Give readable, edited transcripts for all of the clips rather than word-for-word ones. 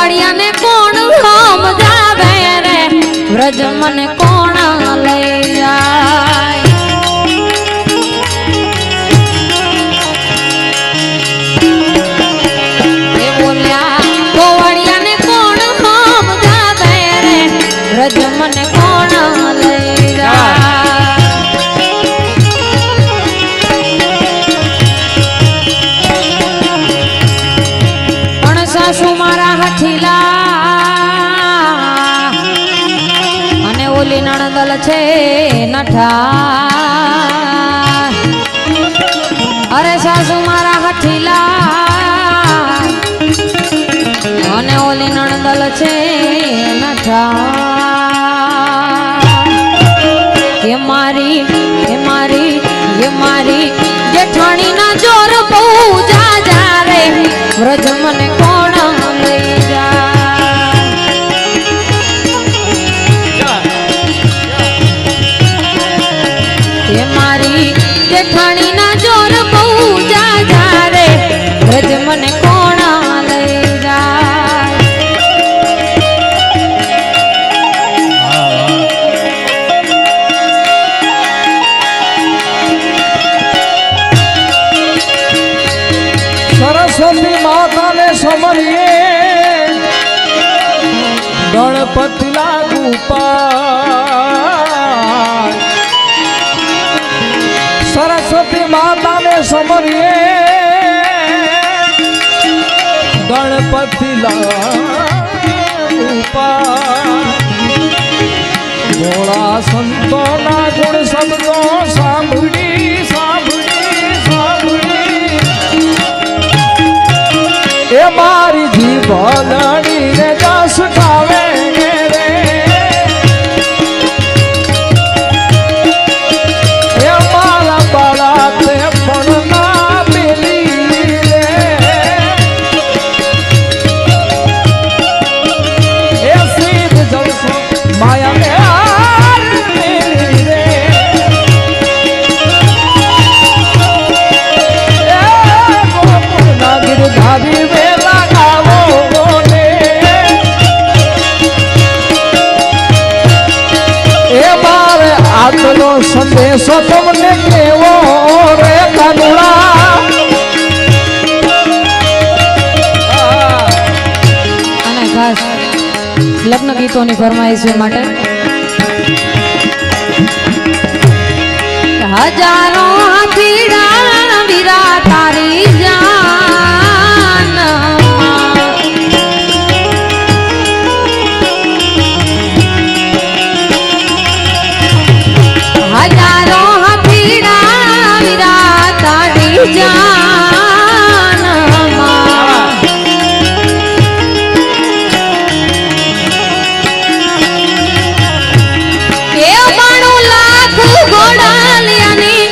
ગોવાળિયા ને કોણ સમજાવે રે વ્રજ મને કોણ લઈ જાય એ બોલ્યા ગોવાળિયા ને કોણ સમજાવે રે વ્રજ મને કોણ લઈ જાય સાસુ મારા હઠીલા અને ઓલી નણદલ છે નઠા અરે સાસુ મારા હઠીલા અને ઓલી નણદલ છે નઠા એ મારી જેઠાણી ના જોર બહુ જા રે વ્રજ મને કોણ લઈ જાય મારી જેઠાણી ના જોર બહુ જા રે વ્રજ મને કોણ લઈ જાય સરસ્વતી માતા ને સમરીએ ગણપતિ લાગુ પાર સરસ્વતી માતા ને સમરીએ ગણપતિ લાગુ પાર ભોળા સંતો ના ગુણ શબ્દો સાંભળી એ મારી જીભલડી ને જસ ખાવે રે એ મારા બાળા તે પણ ના પેલી રે એ સીધ જલસો માયા મેલી રે એ ગોપુર ના ગિરધારી આટલો સંદેશો તમને કેવો રે કાનુડા અને ખાસ લગ્ન ગીતોની ફરમાઈશ માટે હજારો હાથીડા વીરા તારી જાન હજારો હાથીડા વીરા તારી જાન એ 92 લાખ ઘોડાલિયાની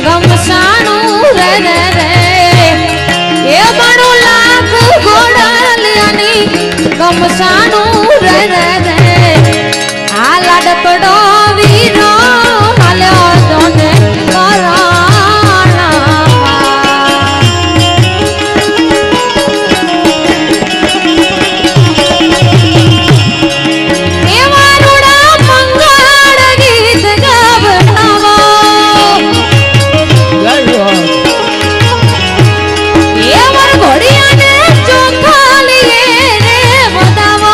ગમસાણું રે રે રે એ 92 લાખ ઘોડાલિયાની ગમસાણું રે રે રે આ લાડકડો વીરો હાલ્યો તોને ઘોડિયાને ચોખા લીએ રે બતાવો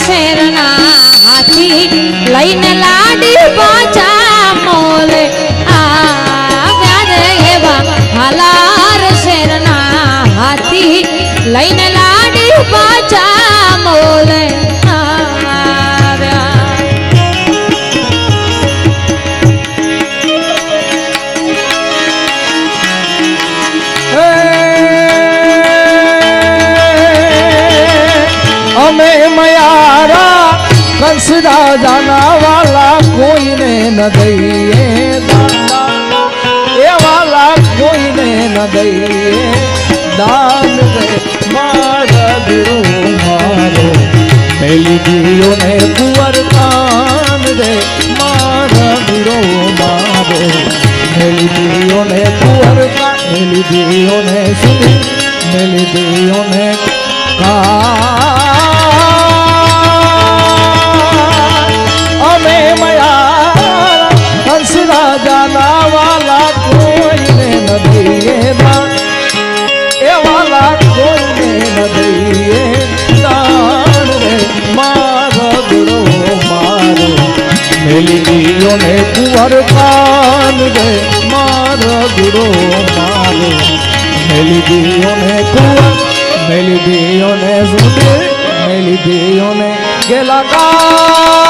શેરના હાથી લઈને લાડી પાછા મોલે આવ્યા રે એવા હાલાર શેરના હાથી લઈને લાડી પાછા મોલે આવ્યા અમે મયારા કંસ રાજાના વાલા કોઈને ન દઈએ દાન એ વાલા કોઈને ન દઈએ દાન રે મારા ગુરુ મારો મેલી દીઓને કુંવર કાન રે મારા ગુરુ મારો મેલી દીઓને કુંવર કાન મેલી દીઓને સુધી મેલી દીઓને અમે મયા હંસ રાજાના વાલા કોઈને ન દઈએ દાન એ વાલા કોઈને ન દઈએ દાન રે મારો ગુરુ મારો મેલી દીઓને કુંવર કાન રે મારો ગુરુ મારો મેલી દીઓને કુંવર મેલી દીઓને સુધે મેલી દીઓને ગેલા કા